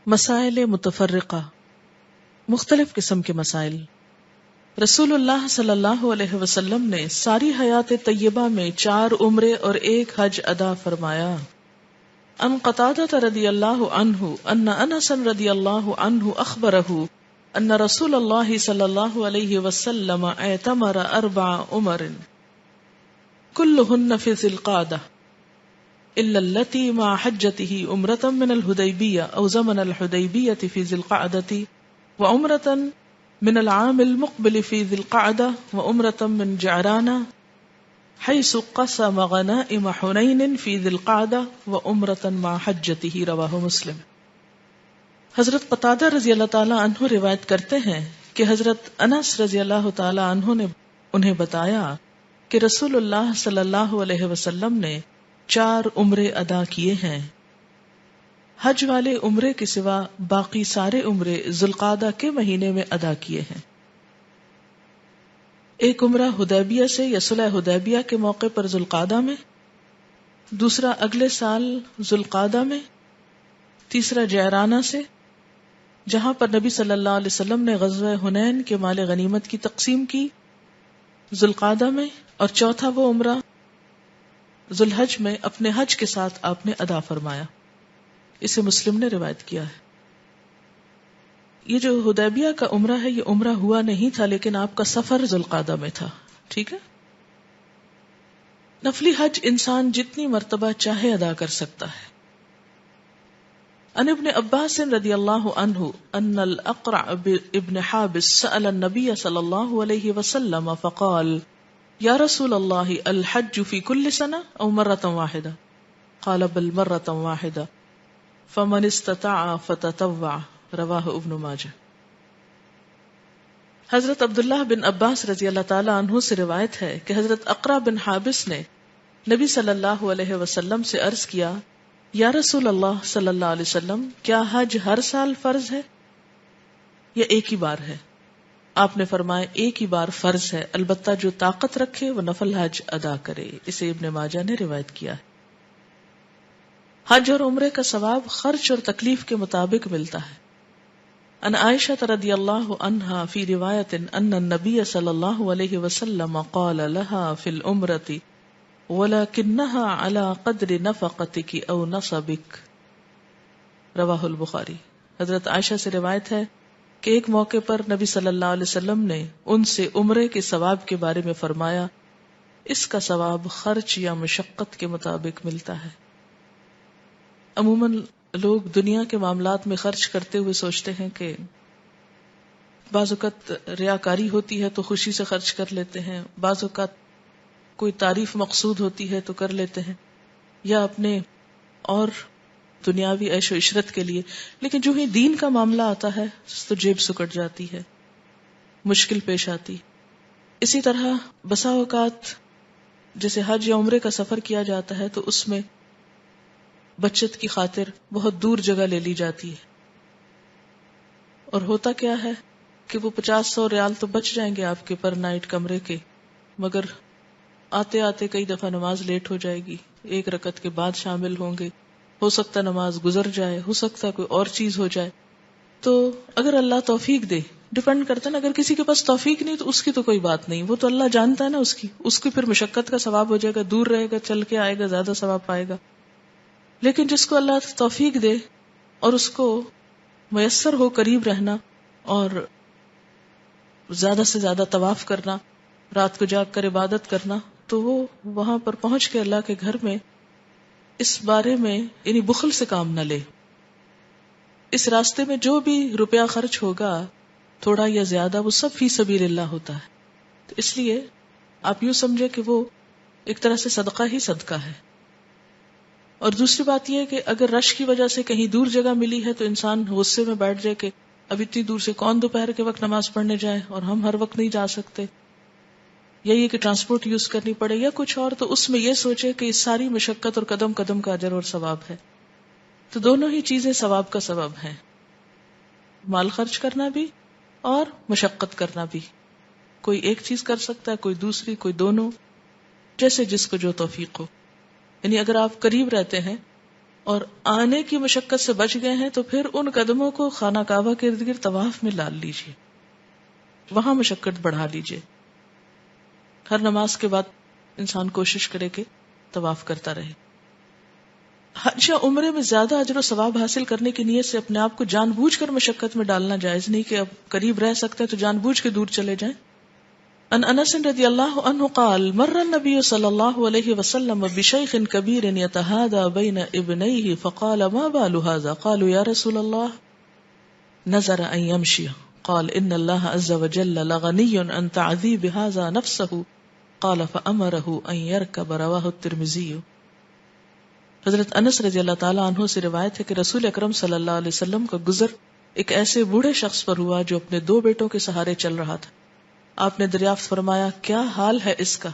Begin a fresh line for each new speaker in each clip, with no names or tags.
مسائل متفرقہ، مختلف قسم کے مسائل۔ رسول اللہ صلی اللہ علیہ وسلم نے ساری حیات طیبہ میں 4 عمرے اور 1 حج ادا فرمایا۔ ان قتادہ رضی اللہ عنہ ان انس رضی اللہ عنہ اخبرہ ان رسول اللہ صلی اللہ علیہ وسلم اعتمر 4 عمر كلهن في ذي القعدة إلا التي مع حجته عمرة من الحديبية أو زمن الحديبية في ذي القعدة وعمرة من العام المقبل في ذي القعدة وعمرة من جعرانة حيث قسم غنائم حنين في ذي القعدة وعمرة مع حجته رواه مسلم۔ حضرت قتادہ رضی اللہ تعالی عنہ روایت کرتے ہیں کہ حضرت انس رضی اللہ تعالی عنہ نے انہیں بتایا کہ رسول اللہ صلی اللہ علیہ وسلم نے 4 عمرے ادا کیے ہیں۔ حج والے عمرے کے سوا باقی سارے عمرے ذوالقعدہ کے مہینے میں ادا کیے ہیں۔ ایک عمرہ حدیبیہ سے یا صلح حدیبیہ کے موقع پر ذوالقعدہ میں، دوسرا اگلے سال ذوالقعدہ میں، تیسرا جعرانہ سے جہاں پر نبی صلی اللہ علیہ وسلم نے غزوہ حنین کے مال غنیمت کی تقسیم کی، ذوالقعدہ میں، اور چوتھا وہ عمرہ ذوالحج میں اپنے حج کے ساتھ آپ نے ادا فرمایا۔ اسے مسلم نے روایت کیا ہے۔ یہ جو حدیبیہ کا عمرہ ہے یہ عمرہ ہوا نہیں تھا، لیکن آپ کا سفر ذوالقعدہ میں تھا، ٹھیک ہے۔ نفلی حج انسان جتنی مرتبہ چاہے ادا کر سکتا ہے۔ ان ابن عباس رضی اللہ عنہ ان الاقرع ابن حابس سأل النبی صلی اللہ علیہ وسلم فقال یا رسول اللہ الحج فی کل سنہ او مرۃ واحدہ قال بل مرۃ واحدہ فمن استطاع فتطوع رواہ ابن ماجہ۔ حضرت عبداللہ بن عباس رضی اللہ تعالی عنہ سے روایت ہے کہ حضرت اقرع بن حابس نے نبی صلی اللہ علیہ وسلم سے عرض کیا یا رسول اللہ صلی اللہ علیہ وسلم کیا حج ہر سال فرض ہے یا ایک ہی بار ہے؟ آپ نے فرمایا ایک ہی بار فرض ہے، البتہ جو طاقت رکھے وہ نفل حج ادا کرے۔ اسے ابن ماجہ نے روایت کیا ہے۔ حج اور عمرے کا ثواب خرچ اور تکلیف کے مطابق ملتا ہے۔ ان عائشہ رضی اللہ عنہا فی روایت ان النبی صلی اللہ علیہ وسلم قال لها فی العمرۃ وَلَكِنَّهَا عَلَى قَدْرِ نَفَقَتِكِ أَوْ نَصَبِكِ رواہ البخاری۔ حضرت عائشہ سے روایت ہے کہ ایک موقع پر نبی صلی اللہ علیہ وسلم نے ان سے عمرے کے ثواب کے بارے میں فرمایا اس کا ثواب خرچ یا مشقت کے مطابق ملتا ہے۔ عموماً لوگ دنیا کے معاملات میں خرچ کرتے ہوئے سوچتے ہیں کہ بعض اوقات ریاکاری ہوتی ہے تو خوشی سے خرچ کر لیتے ہیں، بعض اوقات کوئی تعریف مقصود ہوتی ہے تو کر لیتے ہیں، یا اپنے اور دنیاوی عیش و عشرت کے لیے، لیکن جو ہی دین کا معاملہ آتا ہے تو جیب سکٹ جاتی ہے، مشکل پیش آتی۔ اسی طرح بسا اوقات جیسے حج یا عمرے کا سفر کیا جاتا ہے تو اس میں بچت کی خاطر بہت دور جگہ لے لی جاتی ہے، اور ہوتا کیا ہے کہ وہ 50-100 ریال تو بچ جائیں گے آپ کے پر نائٹ کمرے کے، مگر آتے آتے کئی دفعہ نماز لیٹ ہو جائے گی، 1 رکعت کے بعد شامل ہوں گے، ہو سکتا نماز گزر جائے، ہو سکتا کوئی اور چیز ہو جائے۔ تو اگر اللہ توفیق دے، ڈپینڈ کرتا ہے نا، اگر کسی کے پاس توفیق نہیں تو اس کی تو کوئی بات نہیں، وہ تو اللہ جانتا ہے نا اس کی پھر مشقت کا ثواب ہو جائے گا، دور رہے گا، چل کے آئے گا، زیادہ ثواب پائے گا۔ لیکن جس کو اللہ توفیق دے اور اس کو میسر ہو قریب رہنا اور زیادہ سے زیادہ طواف کرنا، رات کو جاگ کر عبادت کرنا، تو وہ وہاں پر پہنچ کے اللہ کے گھر میں اس بارے میں یعنی بخل سے کام نہ لے۔ اس راستے میں جو بھی روپیہ خرچ ہوگا تھوڑا یا زیادہ وہ سب فی سبیل اللہ ہوتا ہے، تو اس لیے آپ یوں سمجھے کہ وہ ایک طرح سے صدقہ ہی صدقہ ہے۔ اور دوسری بات یہ ہے کہ اگر رش کی وجہ سے کہیں دور جگہ ملی ہے تو انسان غصے میں بیٹھ جائے کہ اب اتنی دور سے کون دوپہر کے وقت نماز پڑھنے جائے اور ہم ہر وقت نہیں جا سکتے، یا یہ کہ ٹرانسپورٹ یوز کرنی پڑے یا کچھ اور، تو اس میں یہ سوچے کہ اس ساری مشقت اور قدم قدم کا اجر اور ثواب ہے۔ تو دونوں ہی چیزیں ثواب کا سبب ہیں، مال خرچ کرنا بھی اور مشقت کرنا بھی۔ کوئی ایک چیز کر سکتا ہے، کوئی دوسری، کوئی دونوں، جیسے جس کو جو توفیق ہو۔ یعنی اگر آپ قریب رہتے ہیں اور آنے کی مشقت سے بچ گئے ہیں تو پھر ان قدموں کو خانہ کعبہ کے ارد گرد طواف میں ڈال لیجیے، وہاں مشقت بڑھا لیجیے. ہر نماز کے بعد انسان کوشش کرے کہ طواف کرتا رہے. حج یا عمرے میں زیادہ اجر و ثواب حاصل کرنے کی نیت سے اپنے آپ کو جان بوجھ کر مشقت میں ڈالنا جائز نہیں کہ اب قریب رہ سکتے ہیں تو جان بوجھ کے دور چلے جائیں. ان انس رضی اللہ عنہ قال مر النبی صلی اللہ علیہ وسلم بشیخ کبیر یتہادى بین ابنیہ فقال ما بال هذا قالوا یا رسول اللہ نظر ان یمشی قال ان اللہ عز وجل لغنی عن تعذیب هذا نفسه قال فامره ان يركب رواه الترمذی. حضرت انس رضی اللہ تعالیٰ عنہ سے روایت ہے کہ رسول اکرم صلی اللہ علیہ وسلم کا گزر ایک ایسے بوڑھے شخص پر ہوا جو اپنے 2 بیٹوں کے سہارے چل رہا تھا. آپ نے دریافت فرمایا کیا حال ہے اس کا؟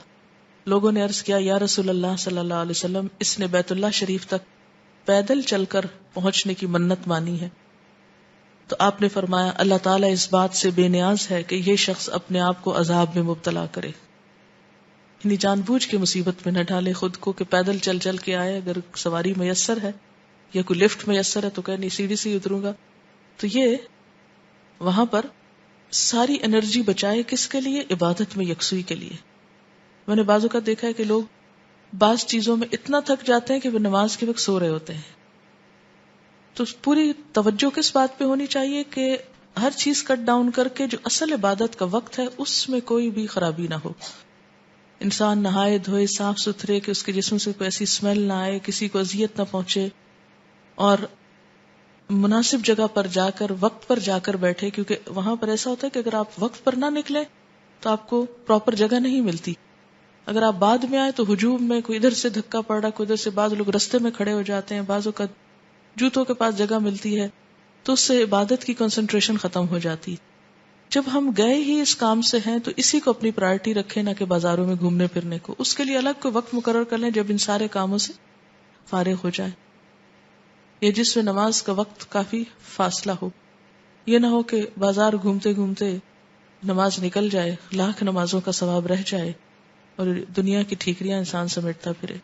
لوگوں نے عرض کیا یا رسول اللہ صلی اللہ علیہ وسلم اس نے بیت اللہ شریف تک پیدل چل کر پہنچنے کی منت مانی ہے. تو آپ نے فرمایا اللہ تعالیٰ اس بات سے بے نیاز ہے کہ یہ شخص اپنے آپ کو عذاب میں مبتلا کرے، یعنی جان بوجھ کے مصیبت میں نہ ڈالے خود کو کہ پیدل چل چل کے آئے. اگر سواری میسر ہے یا کوئی لفٹ میسر ہے تو کہ نہیں سیڑھی سے اتروں گا، تو یہ وہاں پر ساری انرجی بچائے کس کے لیے؟ عبادت میں یکسوئی کے لیے. میں نے بعض اوقات دیکھا ہے کہ لوگ بعض چیزوں میں اتنا تھک جاتے ہیں کہ وہ نماز کے وقت سو رہے ہوتے ہیں. تو پوری توجہ کس بات پہ ہونی چاہیے کہ ہر چیز کٹ ڈاؤن کر کے جو اصل عبادت کا وقت ہے اس میں کوئی بھی خرابی نہ ہو. انسان نہائے دھوئے صاف ستھرے کہ اس کے جسم سے کوئی ایسی اسمیل نہ آئے، کسی کو اذیت نہ پہنچے، اور مناسب جگہ پر جا کر وقت پر جا کر بیٹھے. کیونکہ وہاں پر ایسا ہوتا ہے کہ اگر آپ وقت پر نہ نکلے تو آپ کو پراپر جگہ نہیں ملتی. اگر آپ بعد میں آئے تو ہجوم میں کوئی ادھر سے دھکا پڑ رہا، کوئی ادھر سے، بعض لوگ رستے میں کھڑے ہو جاتے ہیں، بعضوں کا جوتوں کے پاس جگہ ملتی ہے، تو اس سے عبادت کی کنسنٹریشن ختم ہو جاتی. جب ہم گئے ہی اس کام سے ہیں تو اسی کو اپنی پرائرٹی رکھیں، نہ کہ بازاروں میں گھومنے پھرنے کو. اس کے لیے الگ کوئی وقت مقرر کر لیں جب ان سارے کاموں سے فارغ ہو جائے، یا جس میں نماز کا وقت کافی فاصلہ ہو. یہ نہ ہو کہ بازار گھومتے گھومتے نماز نکل جائے، لاکھ نمازوں کا ثواب رہ جائے اور دنیا کی ٹھیکریاں انسان سمیٹتا پھرے.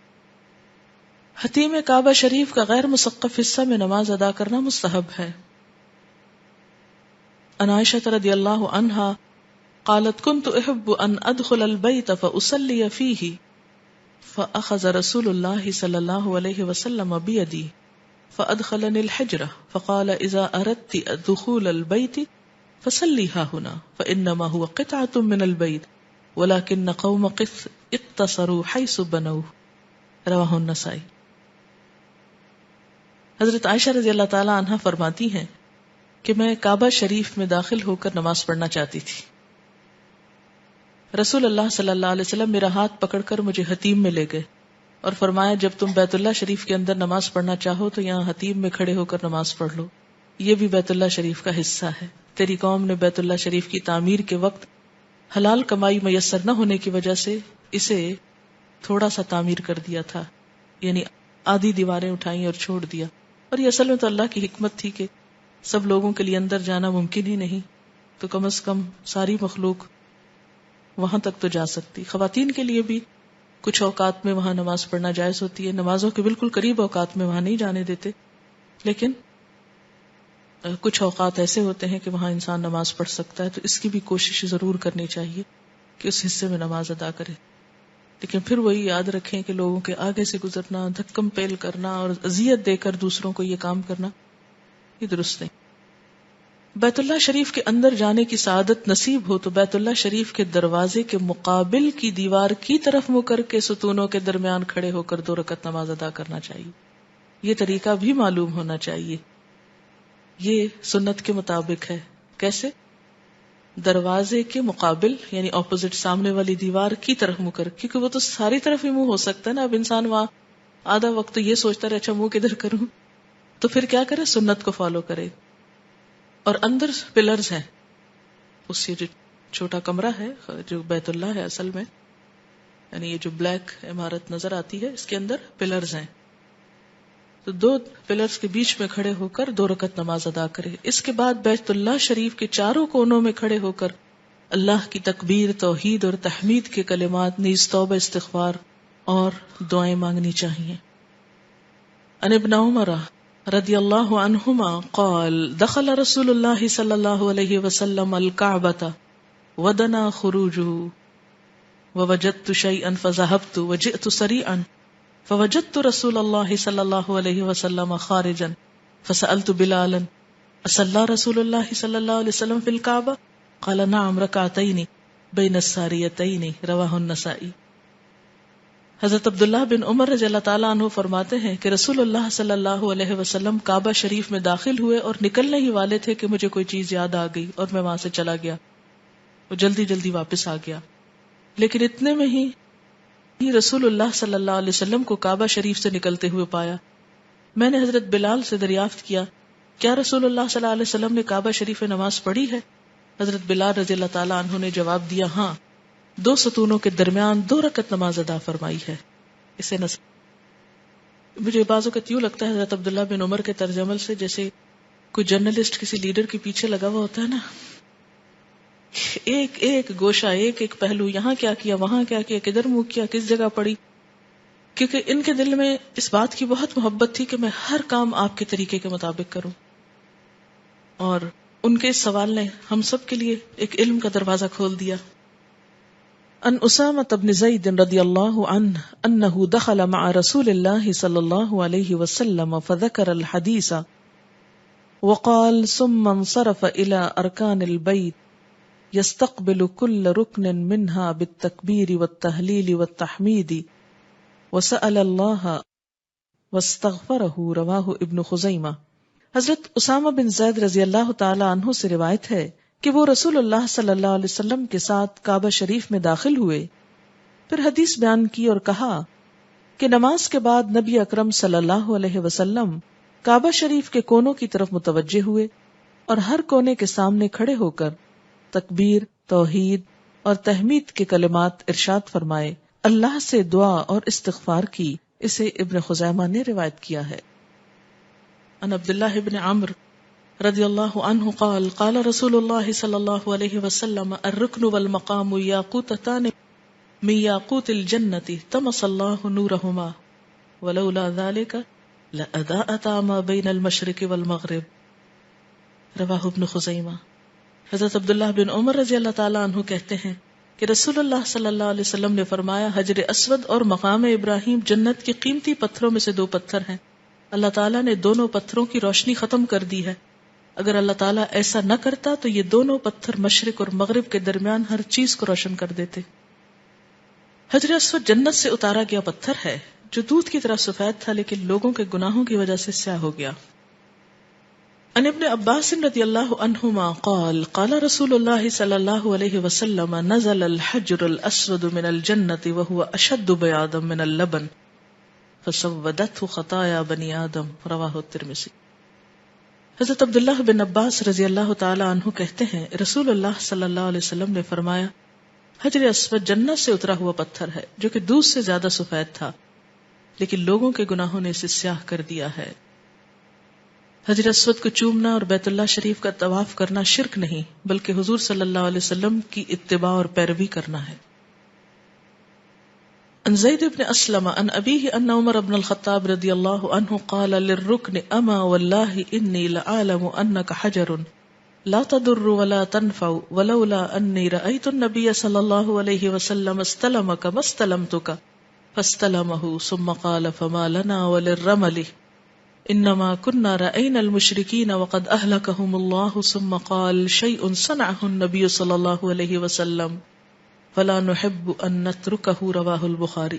حتیم کعبہ شریف کا غیر مثقف حصہ میں نماز ادا کرنا مستحب ہے. عن عائشة رضی اللہ عنہا قالت كنت احب ان ادخل البيت فاصلي فيه فاخذ رسول الله صلی اللہ علیہ وسلم بيدي فادخلني الحجرة فقال اذا اردت دخول البيت فصلي ها هنا فانما هو قطعة من البيت ولكن قوم اقتصروا حيث بنوه رواه النسائی. حضرت عائشہ رضی اللہ تعالی عنہا فرماتی ہیں کہ میں کعبہ شریف میں داخل ہو کر نماز پڑھنا چاہتی تھی. رسول اللہ صلی اللہ علیہ وسلم میرا ہاتھ پکڑ کر مجھے حتیم میں لے گئے اور فرمایا جب تم بیت اللہ شریف کے اندر نماز پڑھنا چاہو تو یہاں حتیم میں کھڑے ہو کر نماز پڑھ لو، یہ بھی بیت اللہ شریف کا حصہ ہے. تیری قوم نے بیت اللہ شریف کی تعمیر کے وقت حلال کمائی میسر نہ ہونے کی وجہ سے اسے تھوڑا سا تعمیر کر دیا تھا، یعنی آدھی دیواریں اٹھائیں اور چھوڑ دیا. اور یہ اصل میں تو اللہ کی حکمت تھی کہ سب لوگوں کے لیے اندر جانا ممکن ہی نہیں، تو کم از کم ساری مخلوق وہاں تک تو جا سکتی. خواتین کے لیے بھی کچھ اوقات میں وہاں نماز پڑھنا جائز ہوتی ہے، نمازوں کے بالکل قریب اوقات میں وہاں نہیں جانے دیتے، لیکن کچھ اوقات ایسے ہوتے ہیں کہ وہاں انسان نماز پڑھ سکتا ہے، تو اس کی بھی کوشش ضرور کرنی چاہیے کہ اس حصے میں نماز ادا کرے. لیکن پھر وہی یاد رکھیں کہ لوگوں کے آگے سے گزرنا، دھکم پیل کرنا اور اذیت دے کر دوسروں کو یہ کام کرنا یہ درست نہیں. بیت اللہ شریف کے اندر جانے کی سعادت نصیب ہو تو بیت اللہ شریف کے دروازے کے مقابل کی دیوار کی طرف منہ کر کے ستونوں کے درمیان کھڑے ہو کر 2 رکعت نماز ادا کرنا چاہیے. یہ طریقہ بھی معلوم ہونا چاہیے. یہ سنت کے مطابق ہے. کیسے؟ دروازے کے مقابل، یعنی اپوزٹ، سامنے والی دیوار کی طرف منہ کر، کیونکہ وہ تو ساری طرف ہی منہ ہو سکتا ہے نا. اب انسان وہاں آدھا وقت یہ سوچتا رہے اچھا منہ کدھر کروں، تو پھر کیا کرے؟ سنت کو فالو کرے. اور اندر پلرز ہیں، اس یہ جو چھوٹا کمرہ ہے جو بیت اللہ ہے اصل میں، یعنی یہ جو بلیک عمارت نظر آتی ہے اس کے اندر پلرز ہیں، تو 2 پلرز کے بیچ میں کھڑے ہو کر 2 رکعت نماز ادا کرے. اس کے بعد بیت اللہ شریف کے چاروں کونوں میں کھڑے ہو کر اللہ کی تکبیر، توحید اور تحمید کے کلمات نیز توبہ، استغفار اور دعائیں مانگنی چاہیے. عن ابن عمر رضی اللہ عنہما قال دخل رسول اللہ صلی اللہ علیہ وسلم الکعبۃ ودنا خروجه ووجدت شیئا فذهبت وجئت سریعا فوجدت رسول اللہ صلی اللہ علیہ وسلم خارجا فسألت بلالا اصلی رسول اللہ صلی اللہ علیہ وسلم فی الکعبہ قال نعم رکعتین بین الساریتین رواہ النسائی. حضرت عبداللہ بن عمر رضی اللہ تعالیٰ عنہ فرماتے ہیں کہ رسول اللہ صلی اللہ علیہ وسلم کعبہ شریف میں داخل ہوئے اور نکلنے ہی والے تھے کہ مجھے کوئی چیز یاد آ گئی اور میں وہاں سے چلا گیا. وہ جلدی جلدی واپس آ گیا، لیکن اتنے میں ہی رسول اللہ صلی اللہ علیہ وسلم کو کعبہ شریف سے نکلتے ہوئے پایا. میں نے حضرت بلال سے دریافت کیا کیا رسول اللہ صلی اللہ علیہ وسلم نے کعبہ شریف میں نماز پڑھی ہے؟ حضرت بلال رضی اللہ تعالیٰ عنہ نے جواب دیا ہاں، 2 ستونوں کے درمیان 2 رکعت نماز ادا فرمائی ہے. اسے مجھے بعض اوقات یوں لگتا ہے حضرت عبداللہ بن عمر کے طرز عمل سے جیسے کوئی جرنلسٹ کسی لیڈر کے پیچھے لگا ہوا ہوتا ہے نا، ایک ایک گوشہ، ایک ایک پہلو، یہاں کیا کیا، وہاں کیا کیا، کدھر منہ کیا، کس جگہ پڑی، کیونکہ ان کے دل میں اس بات کی بہت محبت تھی کہ میں ہر کام آپ کے طریقے کے مطابق کروں. اور ان کے اس سوال نے ہم سب کے لیے ایک علم کا دروازہ کھول دیا. ان اسامہ بن زید رضی اللہ عنہ انہ دخل مع رسول اللہ صلی اللہ علیہ وسلم فذکر الحدیث وقال ثم انصرف الى ارکان البیت یستقبل کل رکن منها بالتکبیر والتہلیل والتحمید وسأل اللہ واستغفرہ رواہ ابن خزیمہ. حضرت اسامہ بن زید رضی اللہ تعالی عنہ سے روایت ہے کہ وہ رسول اللہ صلی اللہ علیہ وسلم کے ساتھ کعبہ شریف میں داخل ہوئے، پھر حدیث بیان کی اور کہا کہ نماز کے بعد نبی اکرم صلی اللہ علیہ وسلم کعبہ شریف کے کونوں کی طرف متوجہ ہوئے اور ہر کونے کے سامنے کھڑے ہو کر تکبیر، توحید اور تحمید کے کلمات ارشاد فرمائے، اللہ سے دعا اور استغفار کی. اسے ابن خزیمہ نے روایت کیا ہے. عن عبداللہ بن عمرو رضی اللہ عنہ قال قال رسول اللہ صلی اللہ علیہ وسلم الرکن والمقام یاقوتتان من یاقوت الجنۃ طمس اللہ نورہما ولولا ذلک لأضاءتا ما بین المشرق والمغرب رواہ ابن خزیمہ. حضرت عبداللہ بن عمر رضی اللہ تعالیٰ عنہ کہتے ہیں کہ رسول اللہ صلی اللہ علیہ وسلم نے فرمایا حجر اسود اور مقام ابراہیم جنت کے قیمتی پتھروں میں سے 2 پتھر ہیں. اللہ تعالیٰ نے دونوں پتھروں کی روشنی ختم کر دی ہے. اگر اللہ تعالیٰ ایسا نہ کرتا تو یہ دونوں پتھر مشرق اور مغرب کے درمیان ہر چیز کو روشن کر دیتے. حجر اسود جنت سے اتارا گیا پتھر ہے جو دودھ کی طرح سفید تھا لیکن لوگوں کے گناہوں کی وجہ سے سیاہ ہو گیا. عن ابن عباس رضی اللہ عنہما قال قال رسول اللہ صلی اللہ علیہ وسلم نزل الحجر الاسود من الجنة وهو اشد بیاضا من اللبن فسودته خطایا بنی آدم رواہ الترمذی. حضرت عبداللہ بن عباس رضی اللہ تعالی عنہ کہتے ہیں رسول اللہ صلی اللہ علیہ وسلم نے فرمایا حجر اسود جنت سے اترا ہوا پتھر ہے جو کہ دودھ سے زیادہ سفید تھا لیکن لوگوں کے گناہوں نے اسے سیاہ کر دیا ہے. حجر اسود کو چومنا اور بیت اللہ شریف کا طواف کرنا شرک نہیں بلکہ حضور صلی اللہ علیہ وسلم کی اتباع اور پیروی کرنا ہے. عن زید بن اسلم عن ابیہ ان عمر بن الخطاب رضی اللہ عنہ قال للرکن اما واللہ انی لعالم انک حجر لا تضر ولا تنفع ولولا انی رأیت النبی صلی اللہ علیہ وسلم استلمک ما استلمتک فاستلمہ ثم قال فما لنا وللرمل انما كنا رأينا المشركين وقد اهلكهم الله ثم قال شيء صنعه النبي صلى الله عليه وسلم فلا نحب ان نتركه رواه البخاری.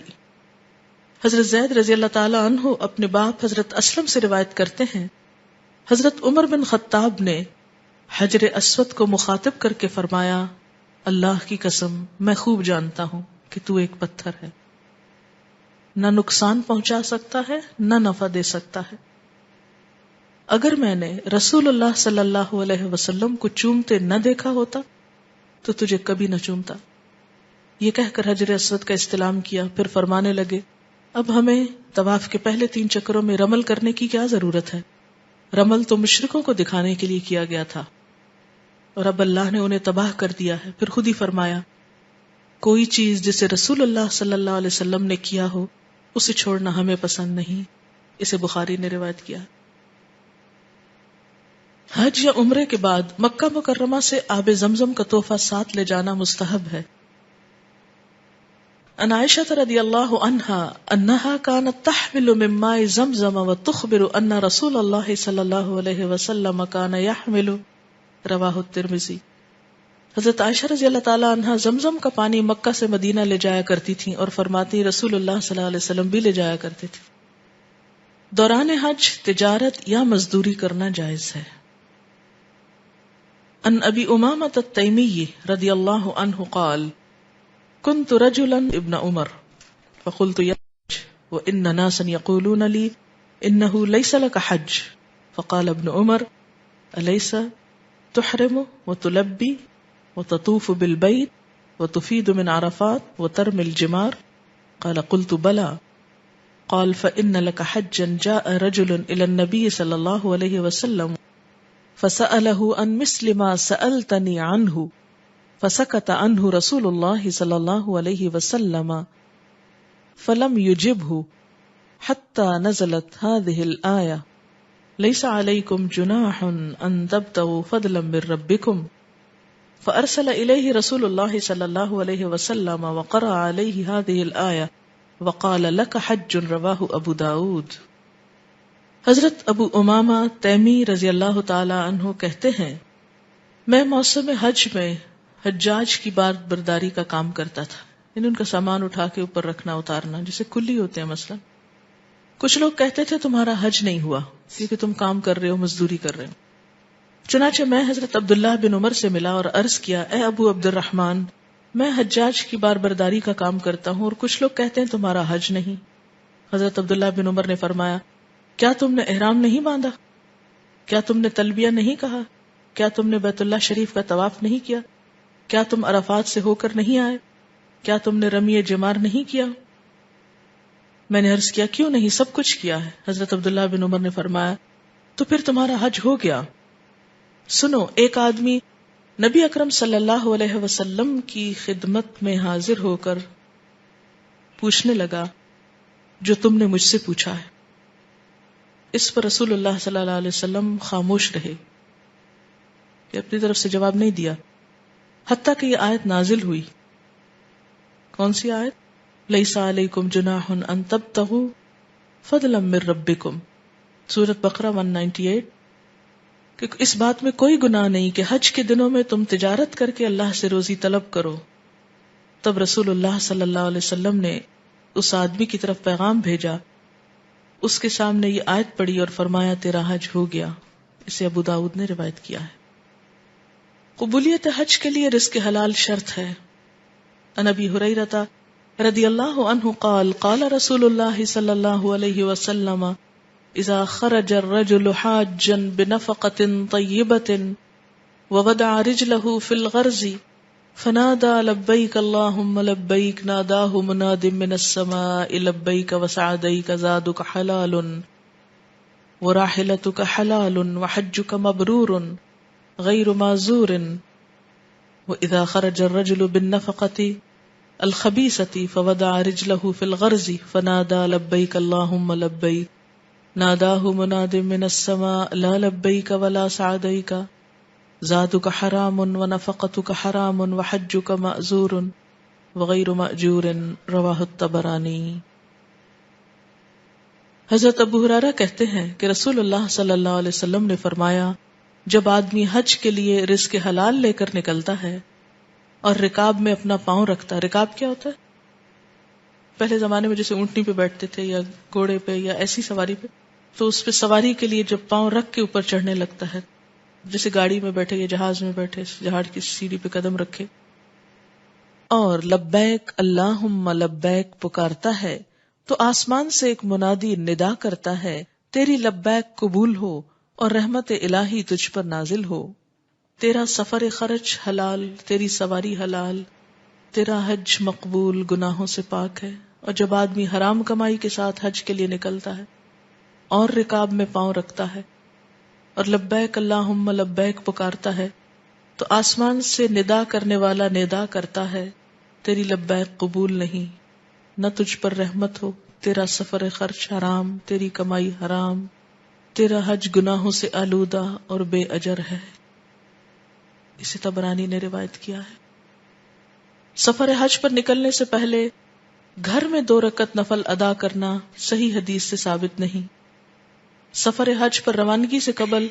حضرت زید رضی اللہ تعالی عنہ اپنے باپ حضرت اسلم سے روایت کرتے ہیں حضرت عمر بن خطاب نے حجر اسود کو مخاطب کر کے فرمایا اللہ کی قسم میں خوب جانتا ہوں کہ تو ایک پتھر ہے، نہ نقصان پہنچا سکتا ہے نہ نفع دے سکتا ہے. اگر میں نے رسول اللہ صلی اللہ علیہ وسلم کو چومتے نہ دیکھا ہوتا تو تجھے کبھی نہ چومتا. یہ کہہ کر حجر اسود کا استلام کیا، پھر فرمانے لگے اب ہمیں طواف کے پہلے 3 چکروں میں رمل کرنے کی کیا ضرورت ہے؟ رمل تو مشرکوں کو دکھانے کے لیے کیا گیا تھا اور اب اللہ نے انہیں تباہ کر دیا ہے. پھر خود ہی فرمایا کوئی چیز جسے رسول اللہ صلی اللہ علیہ وسلم نے کیا ہو اسے چھوڑنا ہمیں پسند نہیں اسے بخاری نے روایت کیا. حج یا عمرے کے بعد مکہ مکرمہ سے آب زمزم کا تحفہ ساتھ لے جانا مستحب ہے. عن عائشہ رضی اللہ عنہا انہا كانت تحمل من ماء زمزم وتخبر ان رسول اللہ صلی اللہ علیہ وسلم كان يحمل. رواہ الترمذی. حضرت عائشہ رضی اللہ تعالی عنہا زمزم کا پانی مکہ سے مدینہ لے جایا کرتی تھیں اور فرماتی رسول اللہ صلی اللہ علیہ وسلم بھی لے جایا کرتے تھے. دوران حج تجارت یا مزدوری کرنا جائز ہے. ان ابی امامۃ التیمی رضی اللہ عنہ قال كنت رجلا ابن عمر فقلت يا حج وان ناسا يقولون لي انه ليس لك حج فقال ابن عمر اليس تحرم وتلبي وتطوف بالبيت وتفيد من عرفات وترمي الجمار قال قلت بلى قال فإن لك حجا جاء رجل إلى النبي صلى الله عليه وسلم فسأله عن مثل ما سألتني عنه فسكت عنه رسول الله صلى الله عليه وسلم فلم يجبه حتى نزلت هذه الآية ليس عليكم جناح أن تبتغوا فضلا من ربكم فأرسل إليه رسول الله صلى الله عليه وسلم وقرأ عليه هذه الآية وقال لك حج. رواہ ابو داود. حضرت ابو امامہ تیمی رضی اللہ تعالی عنہ کہتے ہیں میں موسم حج میں حجاج کی بار برداری کا کام کرتا تھا. ان کا سامان اٹھا کے اوپر رکھنا اتارنا جیسے کلی ہوتے ہیں. مثلا کچھ لوگ کہتے تھے تمہارا حج نہیں ہوا کیونکہ تم کام کر رہے ہو، مزدوری کر رہے ہو. چنانچہ میں حضرت عبداللہ بن عمر سے ملا اور عرض کیا اے ابو عبد الرحمن میں حجاج کی بار برداری کا کام کرتا ہوں اور کچھ لوگ کہتے ہیں تمہارا حج نہیں. حضرت عبداللہ بن عمر نے فرمایا کیا تم نے احرام نہیں باندھا؟ کیا تم نے تلبیہ نہیں کہا؟ کیا تم نے بیت اللہ شریف کا طواف نہیں کیا؟ کیا تم عرفات سے ہو کر نہیں آئے؟ کیا تم نے رمی جمار نہیں کیا؟ میں نے عرض کیا کیوں نہیں، سب کچھ کیا ہے. حضرت عبداللہ بن عمر نے فرمایا تو پھر تمہارا حج ہو گیا. سنو، ایک آدمی نبی اکرم صلی اللہ علیہ وسلم کی خدمت میں حاضر ہو کر پوچھنے لگا جو تم نے مجھ سے پوچھا ہے. اس پر رسول اللہ صلی اللہ علیہ وسلم خاموش رہے کہ اپنی طرف سے جواب نہیں دیا حتیٰ کہ یہ آیت نازل ہوئی. کون سی آیت؟ لیس علیکم جناح ان تبتغوا فضلا من ربکم، سورۃ بقرہ 198. کہ اس بات میں کوئی گناہ نہیں کہ حج کے دنوں میں تم تجارت کر کے اللہ سے روزی طلب کرو. تب رسول اللہ صلی اللہ علیہ وسلم نے اس آدمی کی طرف پیغام بھیجا، اس کے سامنے یہ آیت پڑھی اور فرمایا تیرا حج ہو گیا. اسے ابو داؤد نے روایت کیا ہے. قبولیت حج کے لیے رزق حلال شرط ہے. عن ابی ہریرہ رضی اللہ عنہ قال قال رسول اللہ صلی اللہ علیہ وسلم اذا خرج الرجل حاجا بنفقة طیبة ووضع رجله في الغرز فنادى لبيك اللهم لبيك ناداه مناد من السماء لبيك وسعديك زادك حلال وراحلتك حلال وحجك مبرور غير معذور. وإذا خرج الرجل بالنفقة الخبيثة فوضع رجله في الغرز فنادى لبيك اللهم لبيك ناداه مناد من السماء لا لبيك ولا سعديك زادك حرام ونفقتك حرام وحجك مأزور وغير مأجور. رواہ الطبرانی. حضرت ابو ہریرہ کہتے ہیں کہ رسول اللہ صلی اللہ علیہ وسلم نے فرمایا جب آدمی حج کے لیے رزق حلال لے کر نکلتا ہے اور رکاب میں اپنا پاؤں رکھتا ہے. رکاب کیا ہوتا ہے؟ پہلے زمانے میں جیسے اونٹنی پہ بیٹھتے تھے یا گھوڑے پہ یا ایسی سواری پہ، تو اس پہ سواری کے لیے جب پاؤں رکھ کے اوپر چڑھنے لگتا ہے، جیسے گاڑی میں بیٹھے یا جہاز میں بیٹھے، جہاز کی سیڑھی پہ قدم رکھے اور لبیک اللہم لبیک پکارتا ہے تو آسمان سے ایک منادی ندا کرتا ہے تیری لبیک قبول ہو اور رحمت الہی تجھ پر نازل ہو. تیرا سفر خرچ حلال، تیری سواری حلال، تیرا حج مقبول، گناہوں سے پاک ہے. اور جب آدمی حرام کمائی کے ساتھ حج کے لیے نکلتا ہے اور رکاب میں پاؤں رکھتا ہے اور لبیک اللہم لبیک پکارتا ہے تو آسمان سے ندا کرنے والا ندا کرتا ہے تیری لبیک قبول نہیں، نہ تجھ پر رحمت ہو، تیرا سفر خرچ حرام، تیری کمائی حرام، تیرا حج گناہوں سے آلودہ اور بے اجر ہے. اسے طبرانی نے روایت کیا ہے. سفر حج پر نکلنے سے پہلے گھر میں 2 رکعت نفل ادا کرنا صحیح حدیث سے ثابت نہیں. سفر حج پر روانگی سے قبل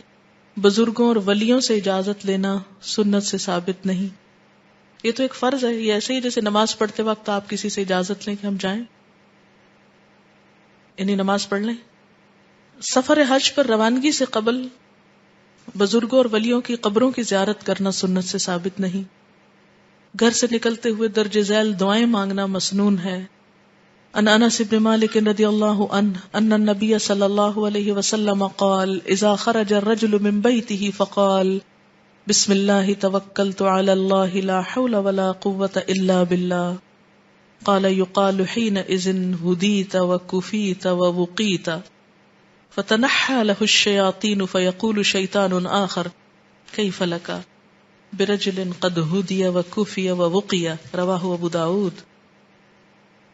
بزرگوں اور ولیوں سے اجازت لینا سنت سے ثابت نہیں. یہ تو ایک فرض ہے، یہ ایسے ہی جیسے نماز پڑھتے وقت آپ کسی سے اجازت لیں کہ ہم جائیں، یعنی نماز پڑھ لیں. سفر حج پر روانگی سے قبل بزرگوں اور ولیوں کی قبروں کی زیارت کرنا سنت سے ثابت نہیں. گھر سے نکلتے ہوئے درج ذیل دعائیں مانگنا مسنون ہے. ان انس بن مالک رضی اللہ عنہ ان النبی صلی اللہ علیہ وسلم قال اذا خرج الرجل من بیته فقال بسم اللہ توکلت علی اللہ لا حول ولا قوة الا باللہ قال يقال حينئذ هديت وكفيت ووقيت فتنحى له الشياطين فيقول شيطان آخر كيف لك برجل قد هدي وكفي ووقي رواہ ابو داود.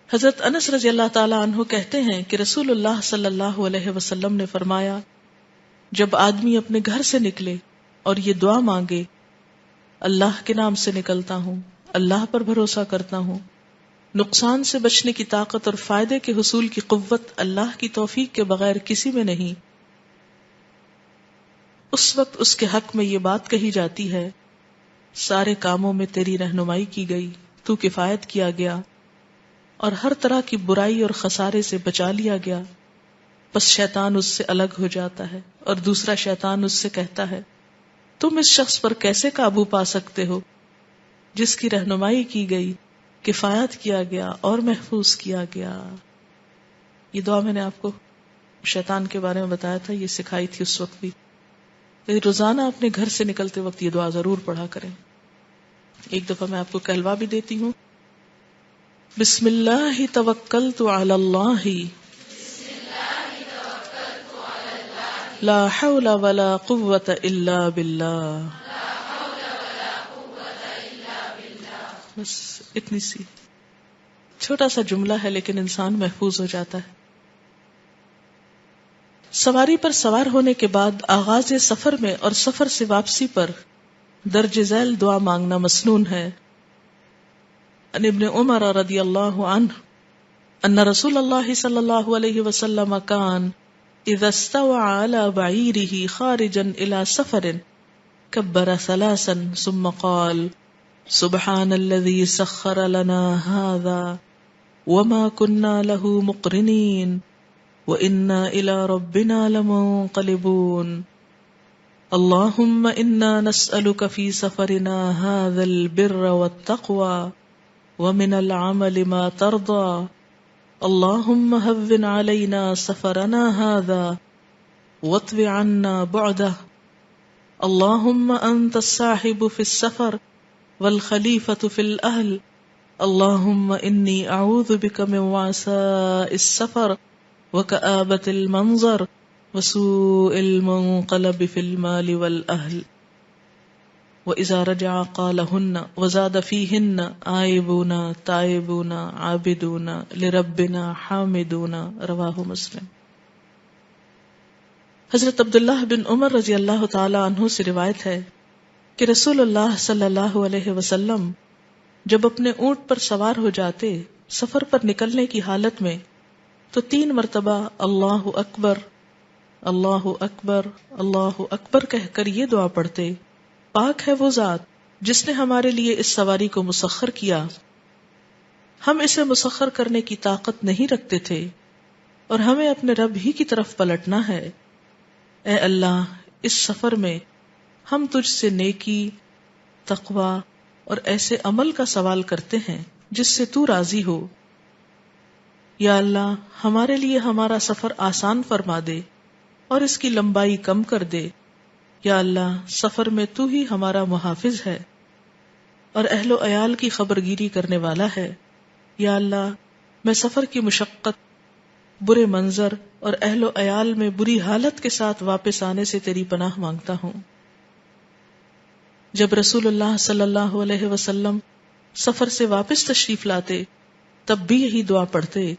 حضرت انس رضی اللہ تعالی عنہ کہتے ہیں کہ رسول اللہ صلی اللہ علیہ وسلم نے فرمایا، جب آدمی اپنے گھر سے نکلے اور یہ دعا مانگے، اللہ کے نام سے نکلتا ہوں، اللہ پر بھروسہ کرتا ہوں، نقصان سے بچنے کی طاقت اور فائدے کے حصول کی قوت اللہ کی توفیق کے بغیر کسی میں نہیں، اس وقت اس کے حق میں یہ بات کہی جاتی ہے، سارے کاموں میں تیری رہنمائی کی گئی، تو کفایت کیا گیا اور ہر طرح کی برائی اور خسارے سے بچا لیا گیا. بس شیطان اس سے الگ ہو جاتا ہے اور دوسرا شیطان اس سے کہتا ہے، تم اس شخص پر کیسے قابو پا سکتے ہو جس کی رہنمائی کی گئی، کفایت کیا گیا اور محفوظ کیا گیا. یہ دعا میں نے آپ کو شیطان کے بارے میں بتایا تھا، یہ سکھائی تھی اس وقت بھی. روزانہ اپنے گھر سے نکلتے وقت یہ دعا ضرور پڑھا کریں. ایک دفعہ میں آپ کو کہلوا بھی دیتی ہوں. بسم اللہ توکلت علی اللہ لا حول ولا قوة الا باللہ. بس اتنی سی چھوٹا سا جملہ ہے لیکن انسان محفوظ ہو جاتا ہے. سواری پر سوار ہونے کے بعد آغاز سفر میں اور سفر سے واپسی پر درج ذیل دعا مانگنا مسنون ہے. ان ابن عمر رضی اللہ عنہ ان رسول اللہ صلی اللہ علیہ وسلم کان اذا استوى على بعیره خارجا الى سفر کبر ثلاثا ثم قال سبحان الذي سخر لنا هذا وما كنا له مقرنين وإنا إلى ربنا لمنقلبون اللهم إنا نسألك في سفرنا هذا البر والتقوى ومن العمل ما ترضى اللهم هون علينا سفرنا هذا واطو عنا بعده اللهم أنت الصاحب في السفر والخليفة في الأهل اللهم إني أعوذ بك من وعثاء السفر وكآبة المنظر وسوء المنقلب في المال والأهل وإذا رجع قالهن وزاد فيهن آئبون تائبون عابدون لربنا حامدون رواہ مسلم. حضرت عبداللہ بن عمر رضی اللہ تعالی عنہ سے روایت ہے کہ رسول اللہ صلی اللہ علیہ وسلم جب اپنے اونٹ پر سوار ہو جاتے سفر پر نکلنے کی حالت میں تو 3 مرتبہ اللہ اکبر اللہ اکبر اللہ اکبر کہہ کر یہ دعا پڑھتے، پاک ہے وہ ذات جس نے ہمارے لیے اس سواری کو مسخر کیا، ہم اسے مسخر کرنے کی طاقت نہیں رکھتے تھے اور ہمیں اپنے رب ہی کی طرف پلٹنا ہے. اے اللہ، اس سفر میں ہم تجھ سے نیکی، تقوی اور ایسے عمل کا سوال کرتے ہیں جس سے تو راضی ہو. یا اللہ، ہمارے لیے ہمارا سفر آسان فرما دے اور اس کی لمبائی کم کر دے. یا اللہ، سفر میں تو ہی ہمارا محافظ ہے اور اہل و عیال کی خبرگیری کرنے والا ہے. یا اللہ، میں سفر کی مشقت، برے منظر اور اہل و عیال میں بری حالت کے ساتھ واپس آنے سے تیری پناہ مانگتا ہوں. جب رسول اللہ صلی اللہ علیہ وسلم سفر سے واپس تشریف لاتے تب بھی یہی دعا پڑھتے.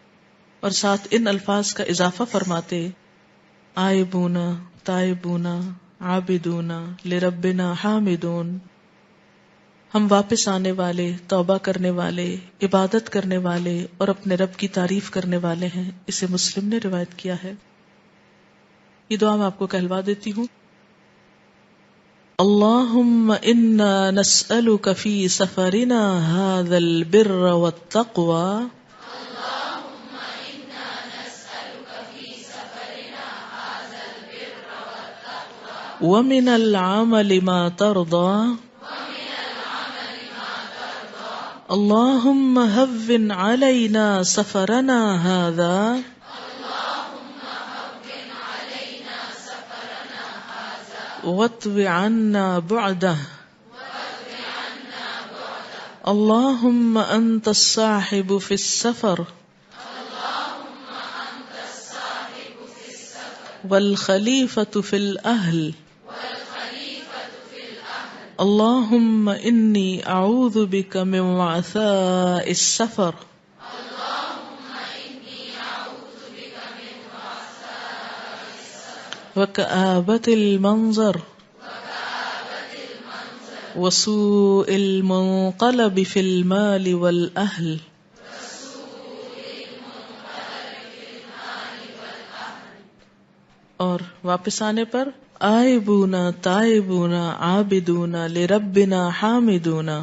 اور ساتھ ان الفاظ کا اضافہ فرماتے آئبونا تائبونا عابدونا لربنا حامدون، ہم واپس آنے والے، توبہ کرنے والے، عبادت کرنے والے اور اپنے رب کی تعریف کرنے والے ہیں. اسے مسلم نے روایت کیا ہے. یہ دعا میں آپ کو کہلوا دیتی ہوں. اللہم انا نسألک فی سفرنا ھذا البر والتقوى ومن العمل ما ترضى اللهم هون علينا سفرنا هذا واطو عنا بعده اللهم أنت الصاحب في السفر والخليفة في الأهل اللهم إني أعوذ بك من وعثاء السفر وكآبة المنظر وسوء المنقلب في المال والأهل. اور واپس آنے پر آئبونا تائبونا عابدونا لربنا حامدونا.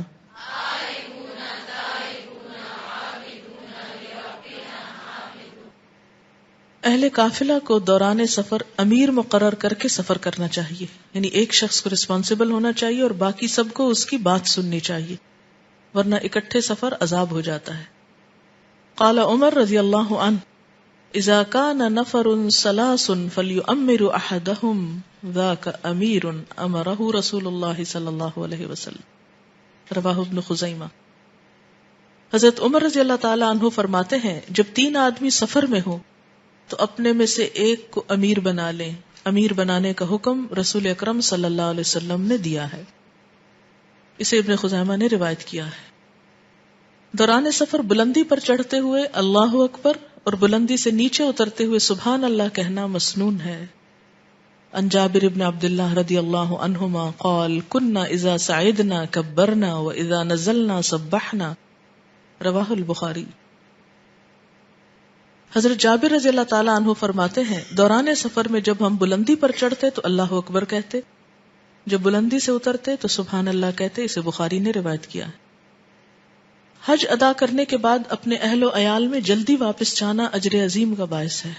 اہل قافلہ کو دوران سفر امیر مقرر کر کے سفر کرنا چاہیے، یعنی ایک شخص کو رسپانسبل ہونا چاہیے اور باقی سب کو اس کی بات سننی چاہیے، ورنہ اکٹھے سفر عذاب ہو جاتا ہے. قال عمر رضی اللہ عنہ اذا كان نفر ثلاث فليؤمر احدهم ذاك امیر امره رسول اللہ صلی اللہ علیہ وسلم. رواہ ابن خزیمہ. حضرت عمر رضی اللہ تعالی عنہ فرماتے ہیں جب 3 آدمی سفر میں ہو تو اپنے میں سے ایک کو امیر بنا لیں. امیر بنانے کا حکم رسول اکرم صلی اللہ علیہ وسلم نے دیا ہے. اسے ابن خزیمہ نے روایت کیا ہے. دوران سفر بلندی پر چڑھتے ہوئے اللہ اکبر اور بلندی سے نیچے اترتے ہوئے سبحان اللہ کہنا مسنون ہے. عن جابر بن عبداللہ رضی اللہ عنہما قال كنا اذا صعدنا كبرنا واذا نزلنا سبحنا. رواہ البخاری. حضرت جابر رضی اللہ تعالیٰ عنہ فرماتے ہیں دوران سفر میں جب ہم بلندی پر چڑھتے تو اللہ اکبر کہتے، جب بلندی سے اترتے تو سبحان اللہ کہتے. اسے بخاری نے روایت کیا ہے. حج ادا کرنے کے بعد اپنے اہل و عیال میں جلدی واپس جانا اجر عظیم کا باعث ہے.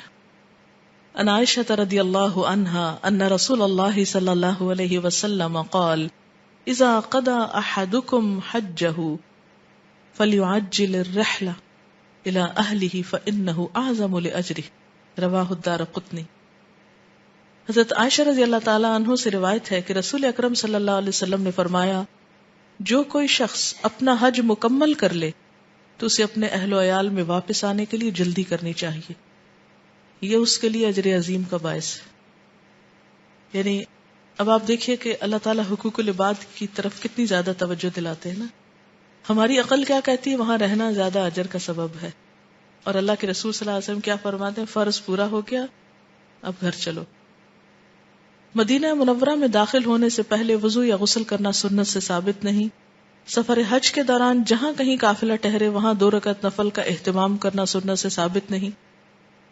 عن عائشہ رضی اللہ عنہا ان رسول اللہ صلی اللہ علیہ وسلم قال اذا قضى احدكم حجه فليعجل الرحلة الى اہلہ فانہ اعظم لاجرہ. رواہ الدارقطنی. حضرت عائشہ رضی اللہ تعالی عنہ سے روایت ہے کہ رسول اکرم صلی اللہ علیہ وسلم نے فرمایا جو کوئی شخص اپنا حج مکمل کر لے تو اسے اپنے اہل و عیال میں واپس آنے کے لیے جلدی کرنی چاہیے. یہ اس کے لیے اجر عظیم کا باعث ہے. یعنی اب آپ دیکھیے کہ اللہ تعالیٰ حقوق العباد کی طرف کتنی زیادہ توجہ دلاتے ہیں نا. ہماری عقل کیا کہتی ہے وہاں رہنا زیادہ اجر کا سبب ہے، اور اللہ کے رسول صلی اللہ علیہ وسلم کیا فرماتے ہیں فرض پورا ہو گیا اب گھر چلو. مدینہ منورہ میں داخل ہونے سے پہلے وضو یا غسل کرنا سنت سے ثابت نہیں. سفر حج کے دوران جہاں کہیں قافلہ ٹھہرے وہاں 2 رکعت نفل کا اہتمام کرنا سنت سے ثابت نہیں،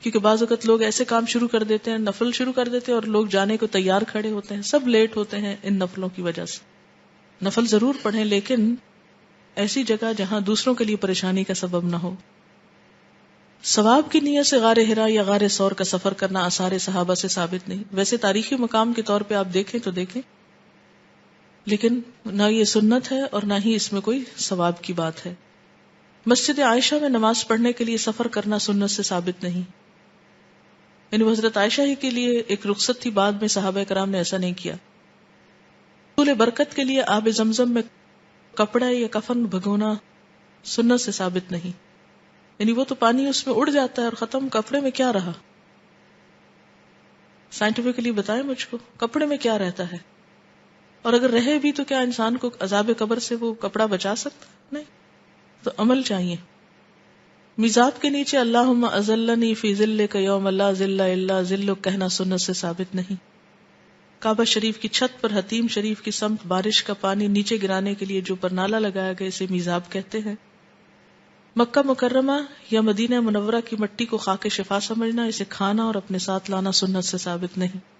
کیونکہ بعض اوقات لوگ ایسے کام شروع کر دیتے ہیں، نفل شروع کر دیتے ہیں اور لوگ جانے کو تیار کھڑے ہوتے ہیں، سب لیٹ ہوتے ہیں ان نفلوں کی وجہ سے. نفل ضرور پڑھیں لیکن ایسی جگہ جہاں دوسروں کے لیے پریشانی کا سبب نہ ہو. ثواب کی نیت سے غار ہرا یا غار ثور کا سفر کرنا آثار صحابہ سے ثابت نہیں. ویسے تاریخی مقام کے طور پہ آپ دیکھیں تو دیکھیں، لیکن نہ یہ سنت ہے اور نہ ہی اس میں کوئی ثواب کی بات ہے. مسجد عائشہ میں نماز پڑھنے کے لیے سفر کرنا سنت سے ثابت نہیں، یعنی وہ حضرت عائشہ ہی کے لیے ایک رخصت تھی، بعد میں صحابہ کرام نے ایسا نہیں کیا. حصول برکت کے لیے آب زمزم میں کپڑا یا کفن بھگونا سنت سے ثابت نہیں، یعنی وہ تو پانی اس میں اڑ جاتا ہے اور ختم، کپڑے میں کیا رہا. سائنٹیفکلی بتائیں مجھ کو کپڑے میں کیا رہتا ہے، اور اگر رہے بھی تو کیا انسان کو عذاب قبر سے وہ کپڑا بچا سکتا؟ نہیں. تو عمل چاہیے. میزاب کے نیچے اللہم اذلنی فی ظلک یوم لا ظل الا ظلک کہنا سنت سے ثابت نہیں. کعبہ شریف کی چھت پر حتیم شریف کی سمت بارش کا پانی نیچے گرانے کے لیے جو پرنالا لگایا گیا اسے میزاب کہتے ہیں. مکہ مکرمہ یا مدینہ منورہ کی مٹی کو خاک شفا سمجھنا، اسے کھانا اور اپنے ساتھ لانا سنت سے ثابت نہیں.